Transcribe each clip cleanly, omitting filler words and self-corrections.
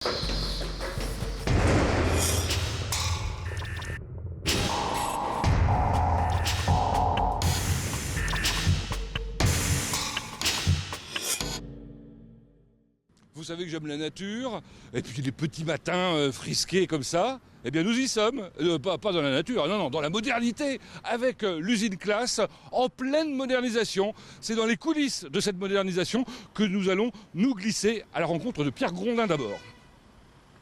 Vous savez que j'aime la nature, et puis les petits matins frisqués comme ça, eh bien nous y sommes. Pas dans la nature, non, dans la modernité, avec l'usine Classe en pleine modernisation. C'est dans les coulisses de cette modernisation que nous allons nous glisser à la rencontre de Pierre Grondin d'abord.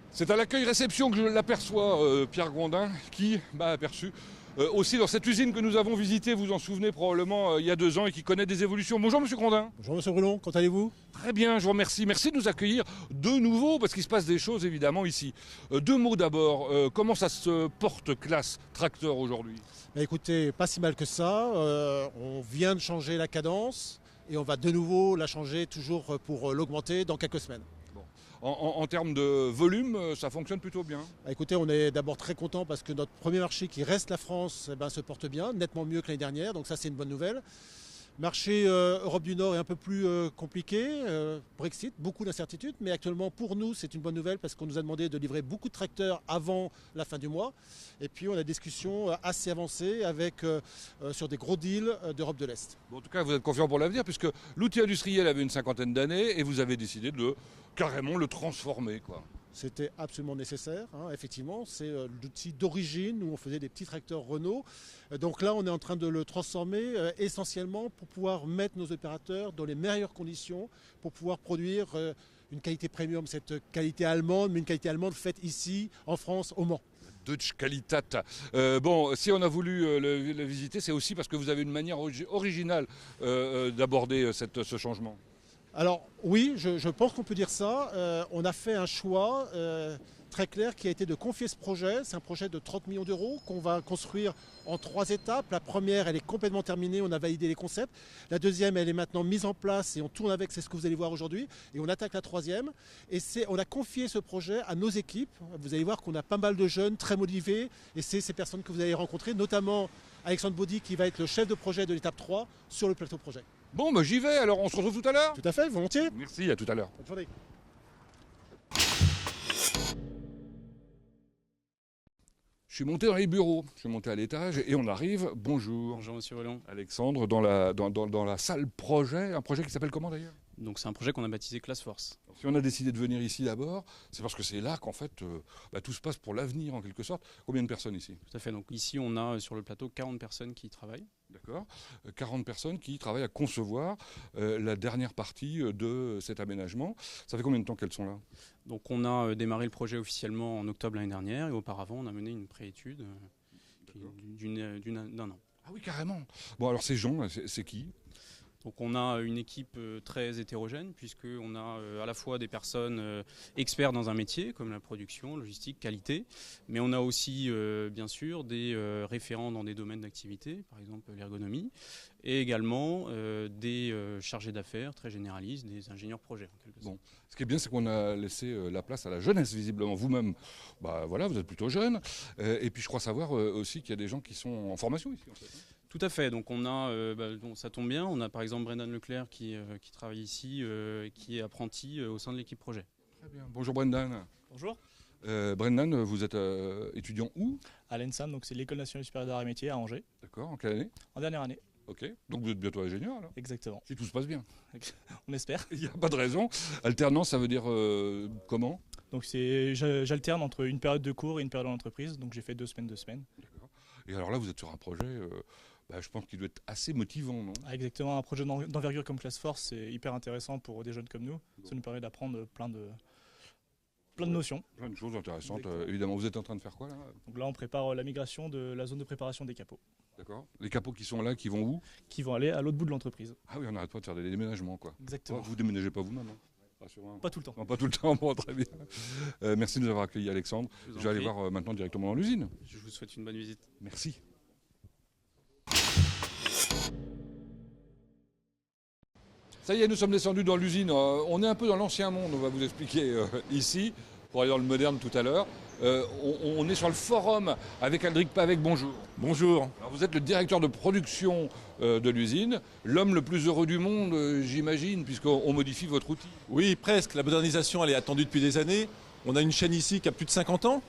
C'est à l'accueil-réception que je l'aperçois, Pierre Grondin, qui m'a aperçu aussi dans cette usine que nous avons visitée, vous en souvenez probablement, il y a 2 ans et qui connaît des évolutions. Bonjour Monsieur Grondin. Bonjour Monsieur Brulon, comment allez-vous? Très bien, je vous remercie. Merci de nous accueillir de nouveau parce qu'il se passe des choses évidemment ici. 2 mots d'abord, comment ça se porte Classe Tracteur aujourd'hui? Écoutez, pas si mal que ça. On vient de changer la cadence et on va de nouveau la changer toujours pour l'augmenter dans quelques semaines. En termes de volume, ça fonctionne plutôt bien. Écoutez, on est d'abord très content parce que notre premier marché qui reste la France se porte bien, nettement mieux que l'année dernière, donc ça c'est une bonne nouvelle. Marché Europe du Nord est un peu plus compliqué, Brexit, beaucoup d'incertitudes, mais actuellement pour nous c'est une bonne nouvelle parce qu'on nous a demandé de livrer beaucoup de tracteurs avant la fin du mois. Et puis on a des discussions assez avancées sur des gros deals d'Europe de l'Est. Bon, en tout cas, vous êtes confiant pour l'avenir puisque l'outil industriel avait une 50aine d'années et vous avez décidé de carrément le transformer, quoi. C'était absolument nécessaire, effectivement. C'est l'outil d'origine où on faisait des petits tracteurs Renault. Donc là, on est en train de le transformer essentiellement pour pouvoir mettre nos opérateurs dans les meilleures conditions pour pouvoir produire une qualité premium, cette qualité allemande, mais une qualité allemande faite ici, en France, au Mans. Deutsche Qualität. Bon, si on a voulu le visiter, c'est aussi parce que vous avez une manière originale d'aborder ce changement. Alors oui, je pense qu'on peut dire ça. On a fait un choix très clair qui a été de confier ce projet. C'est un projet de 30 millions d'euros qu'on va construire en 3 étapes. La première, elle est complètement terminée, on a validé les concepts. La deuxième, elle est maintenant mise en place et on tourne avec, c'est ce que vous allez voir aujourd'hui. Et on attaque la troisième. Et on a confié ce projet à nos équipes. Vous allez voir qu'on a pas mal de jeunes très motivés. Et c'est ces personnes que vous allez rencontrer, notamment Alexandre Baudy qui va être le chef de projet de l'étape 3 sur le plateau projet. Bon, bah j'y vais, alors on se retrouve tout à l'heure. Tout à fait, volontiers. Merci, à tout à l'heure. Bonne journée. Je suis monté dans les bureaux, je suis monté à l'étage et on arrive. Bonjour. Bonjour Monsieur Rollon. Alexandre, dans la salle projet, un projet qui s'appelle comment d'ailleurs? Donc c'est un projet qu'on a baptisé Classe Force. Si on a décidé de venir ici d'abord, c'est parce que c'est là qu'en fait tout se passe pour l'avenir en quelque sorte. Combien de personnes ici? Tout à fait. Donc ici on a sur le plateau 40 personnes qui y travaillent. D'accord. 40 personnes qui travaillent à concevoir la dernière partie de cet aménagement. Ça fait combien de temps qu'elles sont là? Donc on a démarré le projet officiellement en octobre l'année dernière et auparavant on a mené une préétude d'un an. Ah oui, carrément. Bon, alors ces gens, c'est qui? Donc on a une équipe très hétérogène puisqu'on a à la fois des personnes experts dans un métier comme la production, logistique, qualité, mais on a aussi bien sûr des référents dans des domaines d'activité, par exemple l'ergonomie, et également des chargés d'affaires très généralistes, des ingénieurs projets en quelque sorte. Bon. Ce qui est bien, c'est qu'on a laissé la place à la jeunesse, visiblement. Vous-même, voilà, vous êtes plutôt jeune. Et puis je crois savoir aussi qu'il y a des gens qui sont en formation ici, en fait. Tout à fait. Donc on a, ça tombe bien, on a par exemple Brendan Leclerc qui travaille ici, qui est apprenti au sein de l'équipe projet. Très bien. Bonjour Brendan. Bonjour. Brendan, vous êtes étudiant où? À l'ENSAM, donc c'est l'École nationale supérieure d'art et métiers à Angers. D'accord, en quelle année? En dernière année. Ok, donc vous êtes bientôt ingénieur alors? Exactement. Si tout se passe bien. On espère. Il n'y a pas de raison. Alternance, ça veut dire comment? Donc j'alterne entre une période de cours et une période en entreprise, donc j'ai fait 2 semaines, 2 semaines. D'accord. Et alors là, vous êtes sur un projet, je pense qu'il doit être assez motivant, non? Exactement, un projet d'envergure comme Classe Force, c'est hyper intéressant pour des jeunes comme nous. Ça nous permet d'apprendre plein de notions. Plein de choses intéressantes, évidemment. Vous êtes en train de faire quoi là? Donc là, on prépare la migration de la zone de préparation des capots. D'accord. Les capots qui sont là, qui vont où? Qui vont aller à l'autre bout de l'entreprise. Ah oui, on n'arrête pas de faire des déménagements, quoi. Exactement. Vous déménagez pas vous-même, hein? Pas tout le temps. Non, pas tout le temps, bon, très bien. Merci de nous avoir accueillis, Alexandre. Je vais aller voir maintenant directement dans l'usine. Je vous souhaite une bonne visite. Merci. Ça y est, nous sommes descendus dans l'usine. On est un peu dans l'ancien monde, on va vous expliquer ici, pour aller dans le moderne tout à l'heure. On est sur le forum avec Aldric Pavec, bonjour. Bonjour. Alors vous êtes le directeur de production de l'usine, l'homme le plus heureux du monde, j'imagine, puisqu'on modifie votre outil. Oui, presque. La modernisation, elle est attendue depuis des années. On a une chaîne ici qui a plus de 50 ans.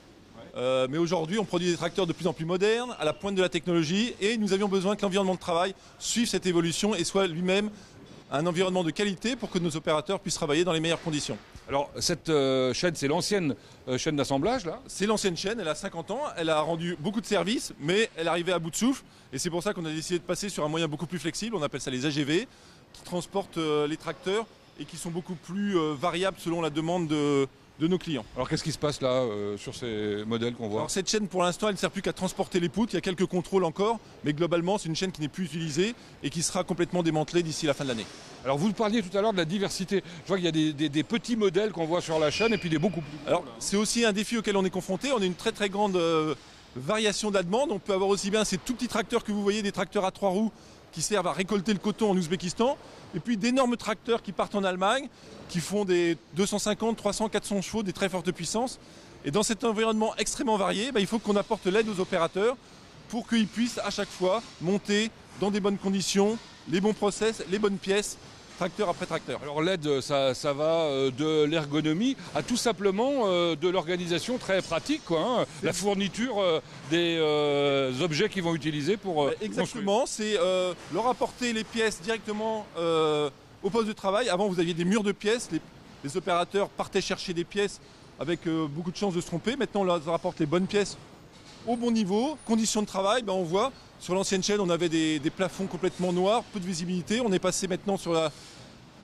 Mais aujourd'hui, on produit des tracteurs de plus en plus modernes, à la pointe de la technologie, et nous avions besoin que l'environnement de travail suive cette évolution et soit lui-même un environnement de qualité pour que nos opérateurs puissent travailler dans les meilleures conditions. Alors cette chaîne, c'est l'ancienne chaîne d'assemblage là. C'est l'ancienne chaîne, elle a 50 ans, elle a rendu beaucoup de services, mais elle arrivait à bout de souffle, et c'est pour ça qu'on a décidé de passer sur un moyen beaucoup plus flexible, on appelle ça les AGV, qui transportent les tracteurs et qui sont beaucoup plus variables selon la demande de nos clients. Alors qu'est-ce qui se passe là sur ces modèles qu'on voit? Alors cette chaîne pour l'instant elle ne sert plus qu'à transporter les poutres, il y a quelques contrôles encore, mais globalement c'est une chaîne qui n'est plus utilisée et qui sera complètement démantelée d'ici la fin de l'année. Alors vous parliez tout à l'heure de la diversité. Je vois qu'il y a des petits modèles qu'on voit sur la chaîne et puis des beaucoup plus gros. Alors c'est aussi un défi auquel on est confronté, on a une très très grande variation de la demande. On peut avoir aussi bien ces tout petits tracteurs que vous voyez, des tracteurs à 3 roues qui servent à récolter le coton en Ouzbékistan, et puis d'énormes tracteurs qui partent en Allemagne, qui font des 250, 300, 400 chevaux, des très fortes puissances. Et dans cet environnement extrêmement varié, il faut qu'on apporte l'aide aux opérateurs pour qu'ils puissent à chaque fois monter dans des bonnes conditions, les bons process, les bonnes pièces, tracteur après tracteur. Alors l'aide, ça va de l'ergonomie à tout simplement de l'organisation très pratique, quoi, hein. La fourniture des objets qu'ils vont utiliser pour exactement, c'est leur apporter les pièces directement au poste de travail. Avant, vous aviez des murs de pièces, les opérateurs partaient chercher des pièces avec beaucoup de chances de se tromper. Maintenant, on leur apporte les bonnes pièces au bon niveau, conditions de travail, on voit. Sur l'ancienne chaîne, on avait des plafonds complètement noirs, peu de visibilité. On est passé maintenant sur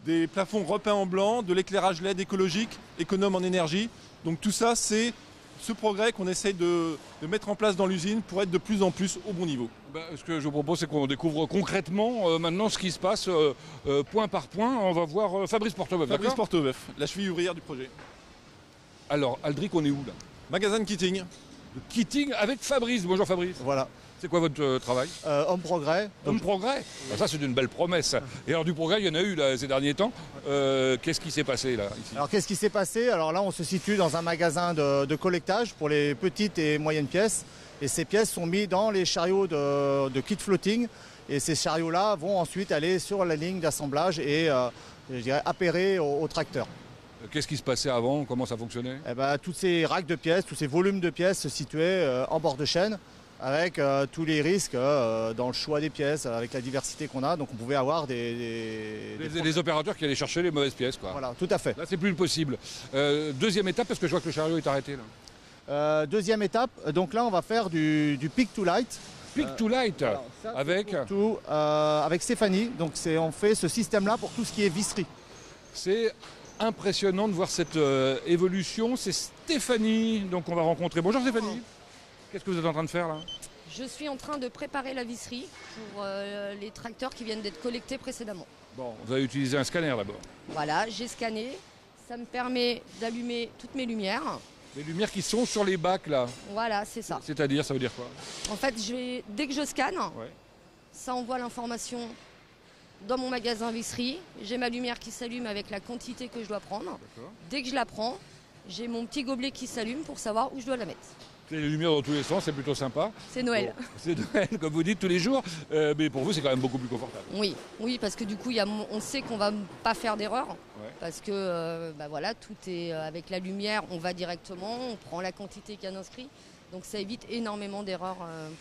des plafonds repeints en blanc, de l'éclairage LED écologique, économe en énergie. Donc tout ça, c'est ce progrès qu'on essaye de mettre en place dans l'usine pour être de plus en plus au bon niveau. Ce que je vous propose, c'est qu'on découvre concrètement maintenant ce qui se passe point par point. On va voir Fabrice Portebeuf. Fabrice Portebeuf, la cheville ouvrière du projet. Alors, Aldric, on est où là? Magasin de kitting. Le kitting avec Fabrice. Bonjour Fabrice. Voilà. C'est quoi votre travail? Homme progrès. Homme progrès. Ça, c'est une belle promesse. Et alors, du progrès, il y en a eu là, ces derniers temps. Qu'est-ce qui s'est passé là ici? Alors, qu'est-ce qui s'est passé? Alors là, on se situe dans un magasin de collectage pour les petites et moyennes pièces. Et ces pièces sont mises dans les chariots de kit floating. Et ces chariots-là vont ensuite aller sur la ligne d'assemblage et, je dirais, appairer au tracteur. Qu'est-ce qui se passait avant? Comment ça fonctionnait? Tous ces racks de pièces, tous ces volumes de pièces se situaient en bord de chaîne, avec tous les risques dans le choix des pièces, avec la diversité qu'on a. Donc on pouvait avoir des opérateurs qui allaient chercher les mauvaises pièces, quoi. Voilà, tout à fait. Là, c'est plus possible. Deuxième étape, parce que je vois que le chariot est arrêté là. Deuxième étape, donc là on va faire du pick to light. Pick to light, avec Stéphanie. Donc on fait ce système-là pour tout ce qui est visserie. C'est impressionnant de voir cette évolution. C'est Stéphanie, donc on va rencontrer. Bonjour Stéphanie. Qu'est-ce que vous êtes en train de faire là? Je suis en train de préparer la visserie pour les tracteurs qui viennent d'être collectés précédemment. Bon, vous avez utilisé un scanner d'abord. Voilà, j'ai scanné. Ça me permet d'allumer toutes mes lumières. Les lumières qui sont sur les bacs là. Voilà, c'est ça. C'est-à-dire, ça veut dire quoi? En fait, dès que je scanne, ça envoie l'information dans mon magasin visserie. J'ai ma lumière qui s'allume avec la quantité que je dois prendre. Dès que je la prends, j'ai mon petit gobelet qui s'allume pour savoir où je dois la mettre. Les lumières dans tous les sens, c'est plutôt sympa. C'est Noël. Bon, c'est Noël, comme vous dites, tous les jours. Mais pour vous, c'est quand même beaucoup plus confortable. Oui, parce que du coup, on sait qu'on ne va pas faire d'erreur. Parce que voilà, tout est avec la lumière, on va directement, on prend la quantité qu'il y a inscrit. Donc ça évite énormément d'erreurs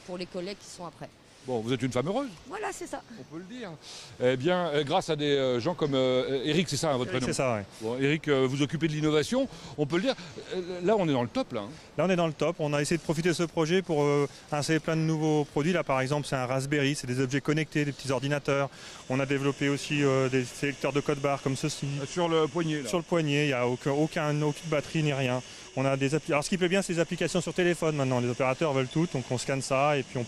pour les collègues qui sont après. Bon, vous êtes une femme heureuse. Voilà, c'est ça. On peut le dire. Eh bien, grâce à des gens comme Eric, c'est ça votre prénom? C'est ça, oui. Bon, Eric, vous occupez de l'innovation, on peut le dire. Là, on est dans le top, là. Là, on est dans le top. On a essayé de profiter de ce projet pour installer plein de nouveaux produits. Là, par exemple, c'est un Raspberry, c'est des objets connectés, des petits ordinateurs. On a développé aussi des sélecteurs de code barre comme ceci. Sur le poignet, là. Sur le poignet, il n'y a aucune batterie ni rien. On a Alors, ce qui plaît bien, c'est les applications sur téléphone maintenant. Les opérateurs veulent tout, donc on scanne ça et puis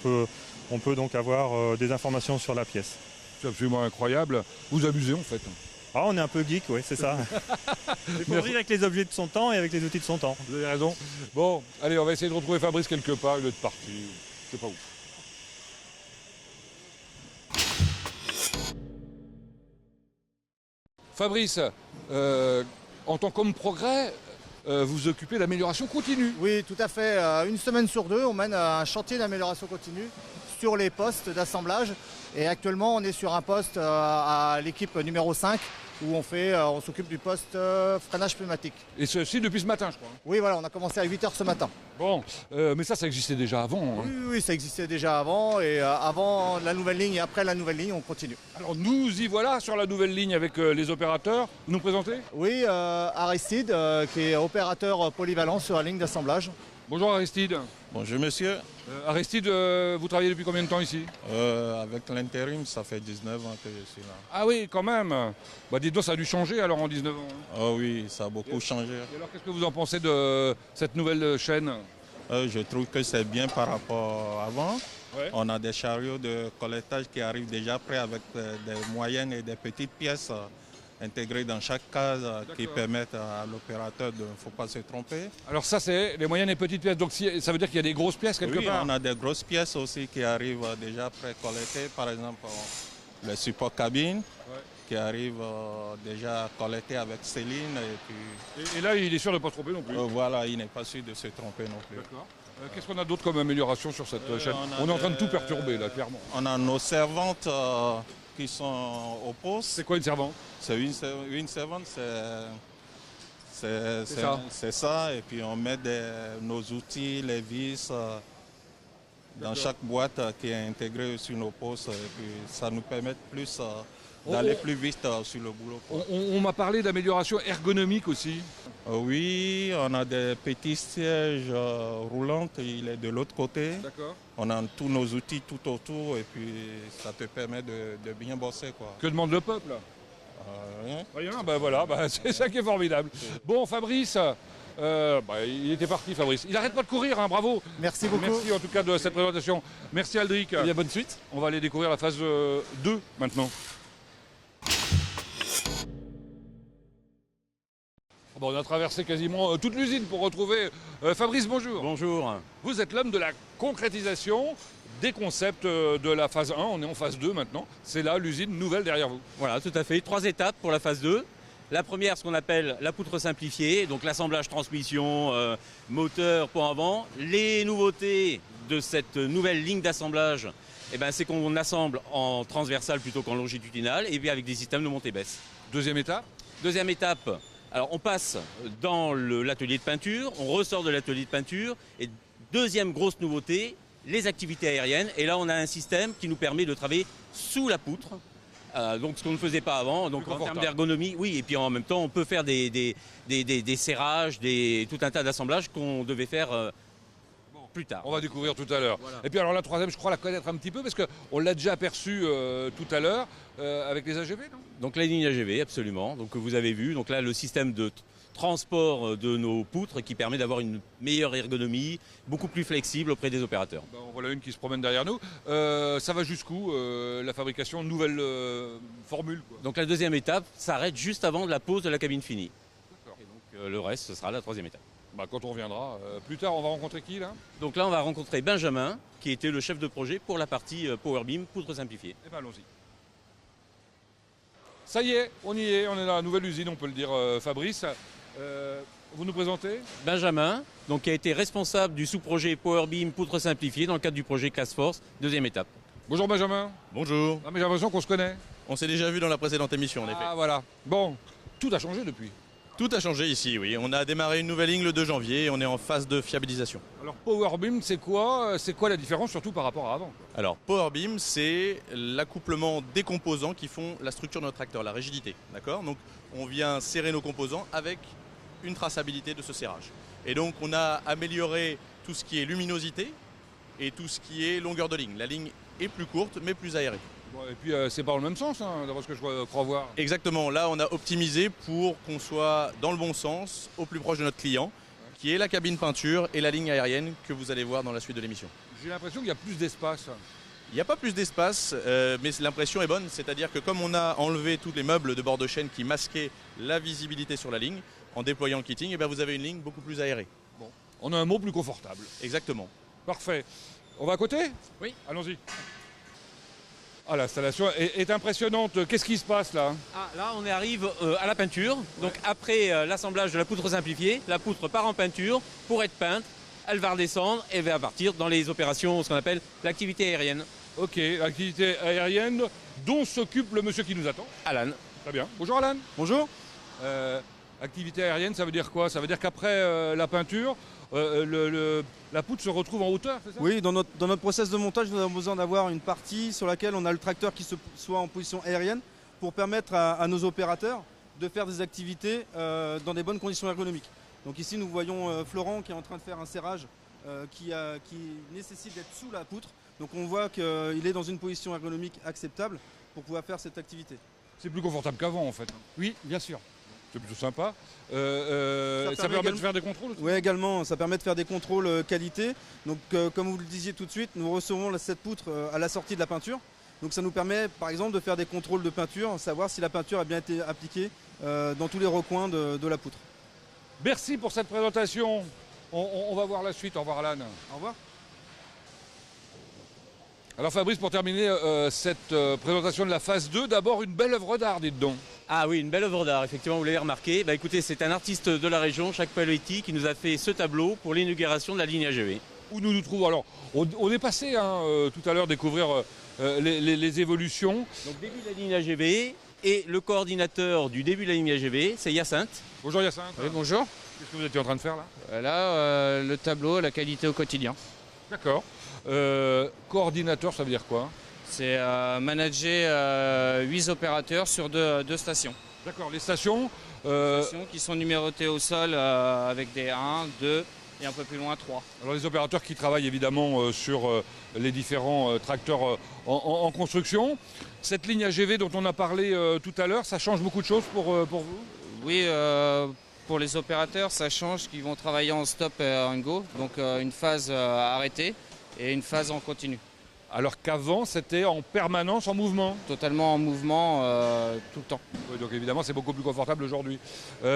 on peut donc avoir des informations sur la pièce. C'est absolument incroyable. Vous amusez en fait. Ah, on est un peu geek, oui, c'est ça. Il faut rire avec les objets de son temps et avec les outils de son temps. Vous avez raison. Bon, allez, on va essayer de retrouver Fabrice quelque part. Il est parti. Je sais pas où. Fabrice, en tant qu'homme progrès, vous occupez d'amélioration continue. Oui, tout à fait. Une semaine sur deux, on mène un chantier d'amélioration continue sur les postes d'assemblage. Et actuellement, on est sur un poste à l'équipe numéro 5 où on s'occupe du poste freinage pneumatique. Et ceci depuis ce matin, je crois. Oui, voilà, on a commencé à 8h ce matin. Bon, mais ça existait déjà avant. Hein. Oui, ça existait déjà avant, et avant la nouvelle ligne et après la nouvelle ligne, on continue. Alors nous y voilà sur la nouvelle ligne avec les opérateurs. Vous nous présentez? Oui, Aristide, qui est opérateur polyvalent sur la ligne d'assemblage. Bonjour Aristide. Bonjour monsieur. Aristide, vous travaillez depuis combien de temps ici? Avec l'intérim, ça fait 19 ans que je suis là. Ah oui, quand même. Bah dites donc, ça a dû changer alors en 19 ans. Hein. Oh oui, ça a beaucoup changé. Et alors qu'est-ce que vous en pensez de cette nouvelle chaîne? Je trouve que c'est bien par rapport à avant. Ouais. On a des chariots de collectage qui arrivent déjà prêts avec des moyennes et des petites pièces intégrées dans chaque case qui permettent à l'opérateur de ne faut pas se tromper. Alors ça c'est les moyennes et petites pièces, donc ça veut dire qu'il y a des grosses pièces quelque Oui, part? on a des grosses pièces aussi qui arrivent déjà pré-collectées, par exemple le support cabine qui arrive déjà collecté avec Céline. Et là il est sûr de ne pas se tromper non plus? Voilà, il n'est pas sûr de se tromper non plus. D'accord. Qu'est-ce qu'on a d'autre comme amélioration sur cette chaîne? On est en train de tout perturber là, clairement. On a nos servantes qui sont au poste. C'est quoi une servante? C'est une servante, c'est ça. Et puis on met nos outils, les vis dans chaque boîte qui est intégrée sur nos postes. Et puis ça nous permet plus d'aller plus vite sur le boulot. On m'a parlé d'amélioration ergonomique aussi. Oui, on a des petits sièges roulants, il est de l'autre côté. D'accord. On a tous nos outils tout autour et puis ça te permet de bien bosser, quoi. Que demande le peuple? Rien. Rien, ben voilà, c'est ça qui est formidable. Bon, Fabrice, il était parti, Fabrice. Il n'arrête pas de courir, hein, bravo. Merci beaucoup. Merci en tout cas de cette présentation. Merci Aldric. Et bien, bonne suite. On va aller découvrir la phase 2 maintenant. Bon, on a traversé quasiment toute l'usine pour retrouver Fabrice, bonjour. Bonjour. Vous êtes l'homme de la concrétisation des concepts de la phase 1. On est en phase 2 maintenant. C'est là l'usine nouvelle derrière vous. Voilà, tout à fait. 3 étapes pour la phase 2. La première, ce qu'on appelle la poutre simplifiée, donc l'assemblage transmission, moteur, pont avant. Les nouveautés de cette nouvelle ligne d'assemblage, c'est qu'on assemble en transversal plutôt qu'en longitudinal et puis avec des systèmes de montée-baisse. Deuxième étape. Deuxième étape, alors on passe dans l'atelier de peinture, on ressort de l'atelier de peinture et deuxième grosse nouveauté, les activités aériennes. Et là on a un système qui nous permet de travailler sous la poutre. Donc ce qu'on ne faisait pas avant, donc en termes d'ergonomie, oui, et puis en même temps on peut faire des serrages, tout un tas d'assemblages qu'on devait faire plus tard. On va découvrir tout à l'heure. Voilà. Et puis alors la troisième, je crois la connaître un petit peu parce qu'on l'a déjà aperçu tout à l'heure avec les AGV, non? Donc la ligne AGV, absolument, donc vous avez vu, donc là le système de transport de nos poutres qui permet d'avoir une meilleure ergonomie, beaucoup plus flexible auprès des opérateurs. En voilà une qui se promène derrière nous. Ça va jusqu'où la fabrication de nouvelles formules, quoi? Donc la deuxième étape s'arrête juste avant la pose de la cabine finie. Et donc le reste, ce sera la troisième étape. Quand on reviendra. Plus tard, on va rencontrer qui là? Donc là, on va rencontrer Benjamin, qui était le chef de projet pour la partie Powerbeam, poutre simplifiée. Eh bien, allons-y. Ça y est, on est dans la nouvelle usine, on peut le dire, Fabrice. Vous nous présentez? Benjamin, donc, qui a été responsable du sous-projet Powerbeam, poutre simplifiée, dans le cadre du projet Class Force, deuxième étape. Bonjour Benjamin. Bonjour. Ah, mais j'ai l'impression qu'on se connaît. On s'est déjà vu dans la précédente émission, en effet. Ah voilà. Bon, tout a changé depuis. Tout a changé ici, oui. On a démarré une nouvelle ligne le 2 janvier et on est en phase de fiabilisation. Alors Powerbeam, c'est quoi la différence surtout par rapport à avant? Alors Powerbeam, c'est l'accouplement des composants qui font la structure de notre tracteur, la rigidité. D'accord? Donc on vient serrer nos composants avec une traçabilité de ce serrage. Et donc on a amélioré tout ce qui est luminosité et tout ce qui est longueur de ligne. La ligne est plus courte mais plus aérée. Et puis c'est pas dans le même sens, hein, d'après ce que je crois voir. Exactement, là on a optimisé pour qu'on soit dans le bon sens, au plus proche de notre client, qui est la cabine peinture et la ligne aérienne que vous allez voir dans la suite de l'émission. J'ai l'impression qu'il y a plus d'espace. Il n'y a pas plus d'espace, mais l'impression est bonne, c'est-à-dire que comme on a enlevé tous les meubles de bord de chaîne qui masquaient la visibilité sur la ligne, en déployant le kitting, vous avez une ligne beaucoup plus aérée. Bon, on a un mot plus confortable. Exactement. Parfait. On va à côté? Oui. Allons-y. Ah, l'installation est impressionnante. Qu'est-ce qui se passe là? Là, on arrive à la peinture. Donc après l'assemblage de la poutre simplifiée, la poutre part en peinture pour être peinte. Elle va redescendre et va partir dans les opérations, ce qu'on appelle l'activité aérienne. Ok, l'activité aérienne dont s'occupe le monsieur qui nous attend. Alan. Très bien. Bonjour Alan. Bonjour. Activité aérienne, ça veut dire quoi? Ça veut dire qu'après la peinture, la poutre se retrouve en hauteur, c'est ça? Oui, dans notre process de montage, nous avons besoin d'avoir une partie sur laquelle on a le tracteur qui soit en position aérienne pour permettre à nos opérateurs de faire des activités dans des bonnes conditions ergonomiques. Donc ici, nous voyons Florent qui est en train de faire un serrage qui nécessite d'être sous la poutre. Donc on voit qu'il est dans une position ergonomique acceptable pour pouvoir faire cette activité. C'est plus confortable qu'avant en fait. Oui, bien sûr. C'est plutôt sympa. Ça permet de faire des contrôles aussi? Oui, également, ça permet de faire des contrôles qualité. Donc comme vous le disiez tout de suite, nous recevons cette poutre à la sortie de la peinture. Donc ça nous permet par exemple de faire des contrôles de peinture, savoir si la peinture a bien été appliquée dans tous les recoins de la poutre. Merci pour cette présentation. On va voir la suite. Au revoir Alan. Au revoir. Alors Fabrice, pour terminer cette présentation de la phase 2, d'abord une belle œuvre d'art, dites donc. Ah oui, une belle œuvre d'art, effectivement, vous l'avez remarqué. Bah, écoutez, c'est un artiste de la région, Jacques Paloetti, qui nous a fait ce tableau pour l'inauguration de la ligne AGV. Où nous nous trouvons? Alors, on est passé tout à l'heure découvrir les évolutions. Donc début de la ligne AGV, et le coordinateur du début de la ligne AGV, c'est Hyacinthe. Bonjour Hyacinthe. Oui, bonjour. Qu'est-ce que vous étiez en train de faire là? Là, le tableau, la qualité au quotidien. D'accord. Coordinateur, ça veut dire quoi? C'est manager 8 opérateurs sur deux stations. D'accord, les stations Stations qui sont numérotées au sol avec des 1, 2 et un peu plus loin 3. Alors les opérateurs qui travaillent évidemment sur les différents tracteurs en construction. Cette ligne AGV dont on a parlé tout à l'heure, ça change beaucoup de choses pour vous? Oui, pour les opérateurs, ça change qu'ils vont travailler en stop et en go, donc une phase arrêtée et une phase en continu. Alors qu'avant, c'était en permanence en mouvement? Totalement en mouvement tout le temps. Oui, donc évidemment, c'est beaucoup plus confortable aujourd'hui.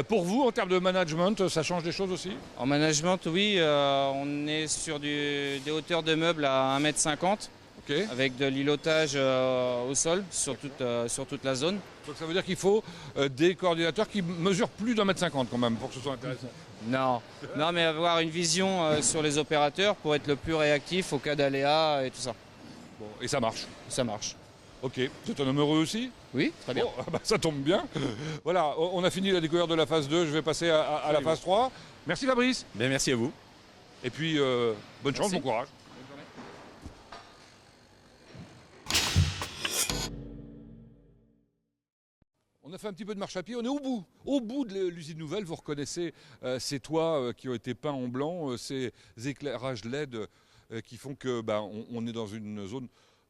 Pour vous, en termes de management, ça change des choses aussi? En management, oui, on est sur des hauteurs de meubles à 1,50 m, avec de l'îlotage au sol sur toute la zone. Donc ça veut dire qu'il faut des coordinateurs qui mesurent plus d'1,50 m quand même, pour que ce soit intéressant. Non, mais avoir une vision sur les opérateurs pour être le plus réactif au cas d'aléas et tout ça. Bon, et ça marche? Ça marche. Ok. Vous êtes un homme heureux aussi? Oui, très bien. Bon, ça tombe bien. Voilà, on a fini la découverte de la phase 2, je vais passer à la phase 3. Merci Fabrice. Ben, merci à vous. Et puis, bonne chance, bon courage. On a fait un petit peu de marche à pied, on est au bout de l'usine nouvelle. Vous reconnaissez ces toits qui ont été peints en blanc, ces éclairages LED qui font que on est dans une zone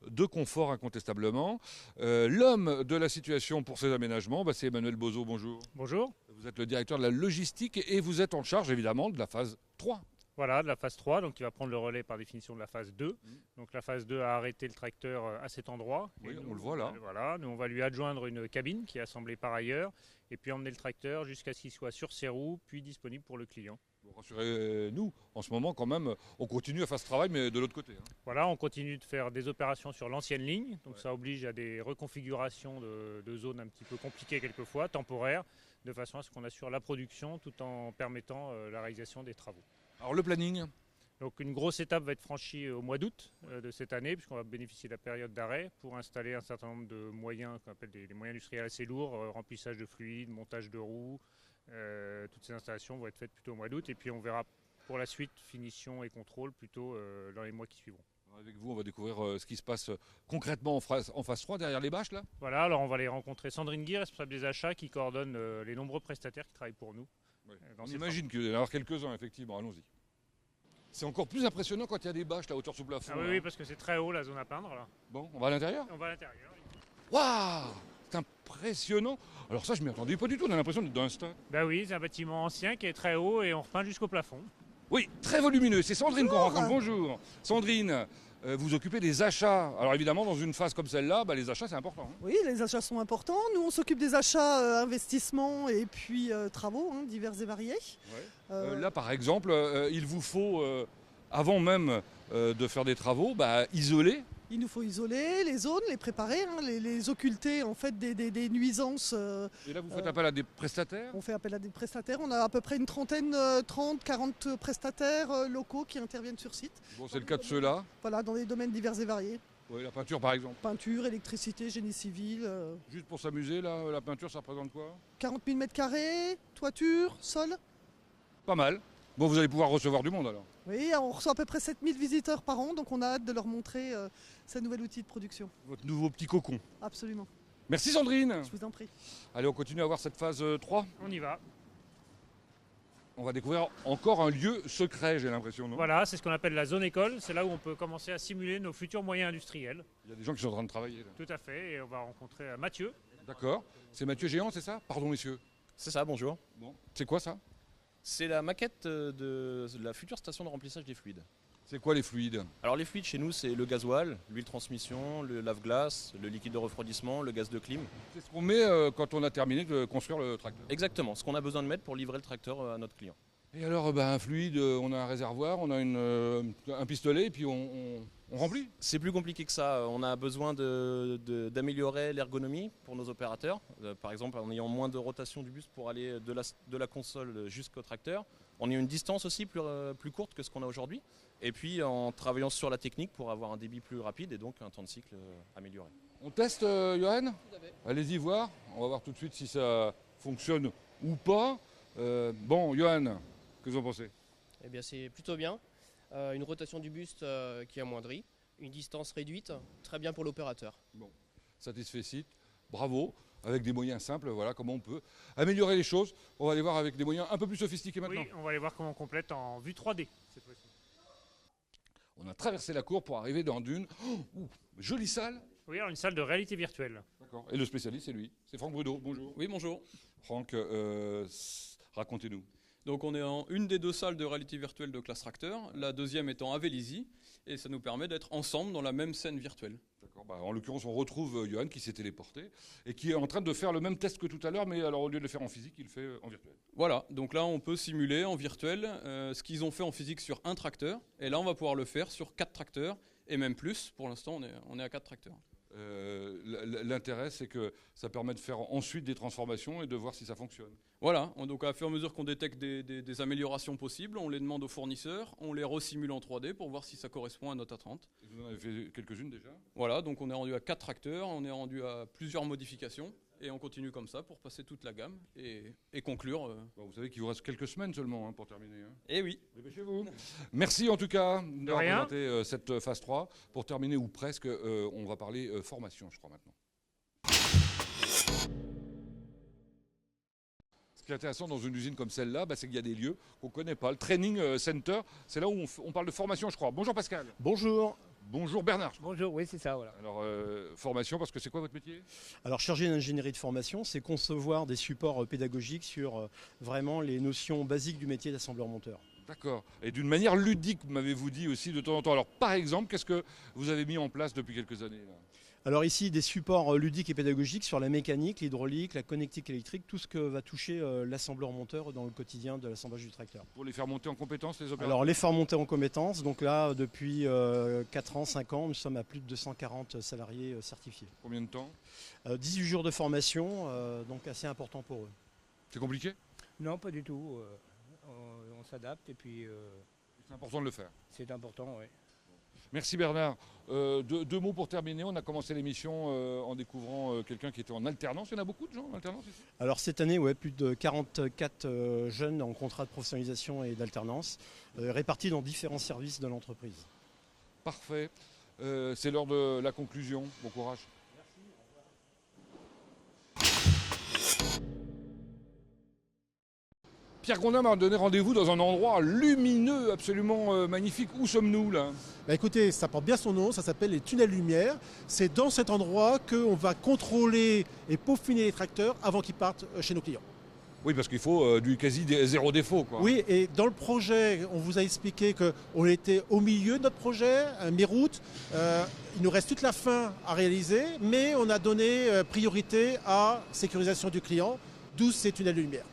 de confort incontestablement. L'homme de la situation pour ces aménagements, c'est Emmanuel Bozo, bonjour. Bonjour. Vous êtes le directeur de la logistique et vous êtes en charge évidemment de la phase 3. Voilà, de la phase 3, donc il va prendre le relais par définition de la phase 2. Donc la phase 2 a arrêté le tracteur à cet endroit. Oui, nous, on le voit là. Voilà, nous on va lui adjoindre une cabine qui est assemblée par ailleurs et puis emmener le tracteur jusqu'à ce qu'il soit sur ses roues puis disponible pour le client. Bon, rassurez-nous, en ce moment quand même, on continue à faire ce travail mais de l'autre côté. Voilà, on continue de faire des opérations sur l'ancienne ligne, donc ça oblige à des reconfigurations de zones un petit peu compliquées quelquefois, temporaires, de façon à ce qu'on assure la production tout en permettant la réalisation des travaux. Alors le planning? Donc une grosse étape va être franchie au mois d'août de cette année, puisqu'on va bénéficier de la période d'arrêt pour installer un certain nombre de moyens qu'on appelle des moyens industriels assez lourds, remplissage de fluides, montage de roues. Toutes ces installations vont être faites plutôt au mois d'août, et puis on verra pour la suite finition et contrôle plutôt dans les mois qui suivront. Avec vous, on va découvrir ce qui se passe concrètement en phase 3, derrière les bâches là. Voilà, alors on va aller rencontrer Sandrine Guy, responsable des achats, qui coordonne les nombreux prestataires qui travaillent pour nous. Ouais. On imagine qu'il va y en avoir quelques-uns, effectivement, allons-y. C'est encore plus impressionnant quand il y a des bâches, la hauteur sous plafond. Ah oui, parce que c'est très haut la zone à peindre là. Bon, on va à l'intérieur? On va à l'intérieur. Waouh! C'est impressionnant. Alors ça, je m'y attendais pas du tout, on a l'impression d'être dans un stade. Bah oui, c'est un bâtiment ancien qui est très haut et on repeint jusqu'au plafond. Oui, très volumineux. C'est Sandrine qu'on rencontre. Bonjour. Sandrine, vous occupez des achats. Alors évidemment, dans une phase comme celle-là, les achats, c'est important. Oui, les achats sont importants. Nous, on s'occupe des achats, investissements et puis travaux divers et variés. Ouais. Là, par exemple, il vous faut, avant même de faire des travaux, isoler. Il nous faut isoler les zones, les préparer, les occulter en fait des nuisances. Et là, vous faites appel à des prestataires? On fait appel à des prestataires. On a à peu près une trentaine, 30, 40 prestataires locaux qui interviennent sur site. Bon, c'est le cas de ceux-là. Voilà, dans des domaines divers et variés. Oui, la peinture par exemple. Peinture, électricité, génie civil. Juste pour s'amuser, là, la peinture, ça représente quoi? 40 000 m², toiture, sol. Pas mal. Bon, vous allez pouvoir recevoir du monde alors. Oui, on reçoit à peu près 7000 visiteurs par an, donc on a hâte de leur montrer ce nouvel outil de production. Votre nouveau petit cocon. Absolument. Merci Sandrine. Je vous en prie. Allez, on continue à voir cette phase 3. On y va. On va découvrir encore un lieu secret, j'ai l'impression, non? Voilà, c'est ce qu'on appelle la zone école. C'est là où on peut commencer à simuler nos futurs moyens industriels. Il y a des gens qui sont en train de travailler là. Tout à fait, et on va rencontrer Mathieu. D'accord. C'est Mathieu Géant, c'est ça? Pardon, messieurs. C'est ça, bonjour. Bon. C'est quoi ça? C'est la maquette de la future station de remplissage des fluides. C'est quoi les fluides? Alors les fluides chez nous, c'est le gasoil, l'huile transmission, le lave-glace, le liquide de refroidissement, le gaz de clim. C'est ce qu'on met quand on a terminé de construire le tracteur. Exactement, ce qu'on a besoin de mettre pour livrer le tracteur à notre client. Et alors, un fluide, on a un réservoir, on a un pistolet, et puis on remplit? C'est plus compliqué que ça. On a besoin d'améliorer l'ergonomie pour nos opérateurs. Par exemple, en ayant moins de rotation du buste pour aller de la console jusqu'au tracteur. On a une distance aussi plus courte que ce qu'on a aujourd'hui. Et puis en travaillant sur la technique pour avoir un débit plus rapide et donc un temps de cycle amélioré. On teste, Johan? Allez-y voir. On va voir tout de suite si ça fonctionne ou pas. Bon, Johan, que vous en pensez? Eh bien, c'est plutôt bien. Une rotation du buste qui est amoindrie, une distance réduite, très bien pour l'opérateur. Bon, satisfait, bravo. Avec des moyens simples, voilà comment on peut améliorer les choses. On va aller voir avec des moyens un peu plus sophistiqués maintenant. Oui, on va aller voir comment on complète en vue 3D cette fois-ci. On a traversé la cour pour arriver dans une jolie salle. Oui, alors une salle de réalité virtuelle. D'accord. Et le spécialiste, c'est lui. C'est Franck Brudeau. Bonjour. Oui, bonjour. Franck, racontez-nous. Donc on est en une des deux salles de réalité virtuelle de Classe Tracteur, la deuxième étant à Vélizy, et ça nous permet d'être ensemble dans la même scène virtuelle. D'accord. En l'occurrence, on retrouve Johan qui s'est téléporté et qui est en train de faire le même test que tout à l'heure, mais alors au lieu de le faire en physique, il le fait en virtuel. Voilà, donc là on peut simuler en virtuel ce qu'ils ont fait en physique sur un tracteur, et là on va pouvoir le faire sur 4 tracteurs, et même plus. Pour l'instant on est à 4 tracteurs. L'intérêt, c'est que ça permet de faire ensuite des transformations et de voir si ça fonctionne. Voilà, donc à fur et à mesure qu'on détecte des améliorations possibles, on les demande aux fournisseurs, on les resimule en 3D pour voir si ça correspond à notre attente. Et vous en avez fait quelques-unes déjà? Voilà, donc on est rendu à 4 tracteurs, on est rendu à plusieurs modifications, et on continue comme ça pour passer toute la gamme et conclure. Vous savez qu'il vous reste quelques semaines seulement pour terminer. Eh oui. Dépêchez-vous. Merci en tout cas d'avoir rien. présenté cette phase 3. Pour terminer, ou presque, on va parler formation, je crois, maintenant. Ce qui est intéressant dans une usine comme celle-là, c'est qu'il y a des lieux qu'on ne connaît pas. Le Training Center, c'est là où on parle de formation, je crois. Bonjour Pascal. Bonjour. Bonjour Bernard. Bonjour, oui, c'est ça, voilà. Alors, formation, parce que c'est quoi votre métier? Alors, chargé d'ingénierie de formation, c'est concevoir des supports pédagogiques sur vraiment les notions basiques du métier d'assembleur-monteur. D'accord. Et d'une manière ludique, m'avez-vous dit aussi de temps en temps. Alors, par exemple, qu'est-ce que vous avez mis en place depuis quelques années là? Alors ici, des supports ludiques et pédagogiques sur la mécanique, l'hydraulique, la connectique électrique, tout ce que va toucher l'assembleur-monteur dans le quotidien de l'assemblage du tracteur. Pour les faire monter en compétences, les opérateurs? Alors les faire monter en compétences, donc là, depuis 4 ans, 5 ans, nous sommes à plus de 240 salariés certifiés. Combien de temps? 18 jours de formation, donc assez important pour eux. C'est compliqué? Non, pas du tout. On s'adapte et puis... c'est important de le faire. C'est important, oui. Merci Bernard. Deux mots pour terminer. On a commencé l'émission en découvrant quelqu'un qui était en alternance. Il y en a beaucoup de gens en alternance ici? Alors cette année, ouais, plus de 44 jeunes en contrat de professionnalisation et d'alternance, répartis dans différents services de l'entreprise. Parfait. C'est l'heure de la conclusion. Bon courage. Pierre Grondin m'a donné rendez-vous dans un endroit lumineux, absolument magnifique. Où sommes-nous là? Écoutez, ça porte bien son nom, ça s'appelle les tunnels lumière. C'est dans cet endroit qu'on va contrôler et peaufiner les tracteurs avant qu'ils partent chez nos clients. Oui, parce qu'il faut du quasi zéro défaut, quoi. Oui, et dans le projet, on vous a expliqué qu'on était au milieu de notre projet, mi-route. Il nous reste toute la fin à réaliser, mais on a donné priorité à sécurisation du client, d'où ces tunnels de lumière.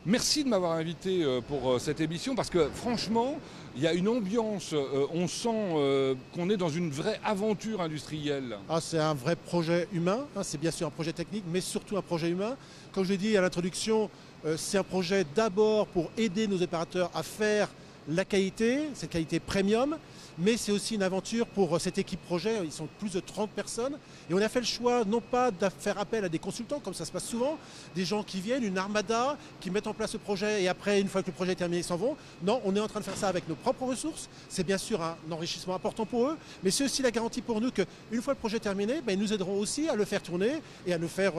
Merci de m'avoir invité pour cette émission parce que franchement, il y a une ambiance, on sent qu'on est dans une vraie aventure industrielle. Ah, c'est un vrai projet humain, c'est bien sûr un projet technique, mais surtout un projet humain. Comme je l'ai dit à l'introduction, c'est un projet d'abord pour aider nos opérateurs à faire la qualité, cette qualité premium, mais c'est aussi une aventure pour cette équipe projet. Ils sont plus de 30 personnes et on a fait le choix non pas de faire appel à des consultants comme ça se passe souvent, des gens qui viennent, une armada, qui mettent en place le projet et après, une fois que le projet est terminé, ils s'en vont. Non, on est en train de faire ça avec nos propres ressources. C'est bien sûr un enrichissement important pour eux, mais c'est aussi la garantie pour nous qu'une fois le projet terminé, ils nous aideront aussi à le faire tourner et à nous faire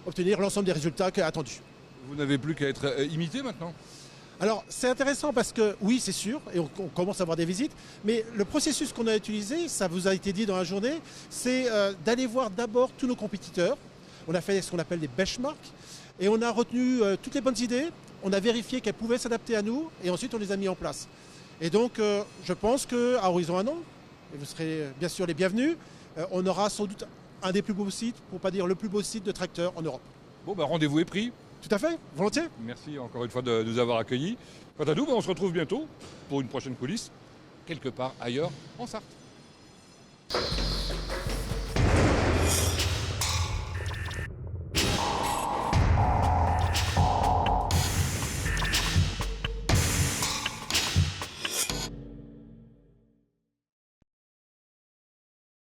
obtenir l'ensemble des résultats attendus. Vous n'avez plus qu'à être imité maintenant? Alors c'est intéressant parce que oui c'est sûr, et on commence à avoir des visites, mais le processus qu'on a utilisé, ça vous a été dit dans la journée, c'est d'aller voir d'abord tous nos compétiteurs. On a fait ce qu'on appelle des benchmarks et on a retenu toutes les bonnes idées, on a vérifié qu'elles pouvaient s'adapter à nous et ensuite on les a mis en place. Et donc je pense qu'à horizon 1 an, et vous serez bien sûr les bienvenus, on aura sans doute un des plus beaux sites, pour ne pas dire le plus beau site de tracteurs en Europe. Bon, rendez-vous est pris. Tout à fait, volontiers. Merci encore une fois de nous avoir accueillis. Quant à nous, on se retrouve bientôt pour une prochaine coulisse, quelque part ailleurs en Sarthe.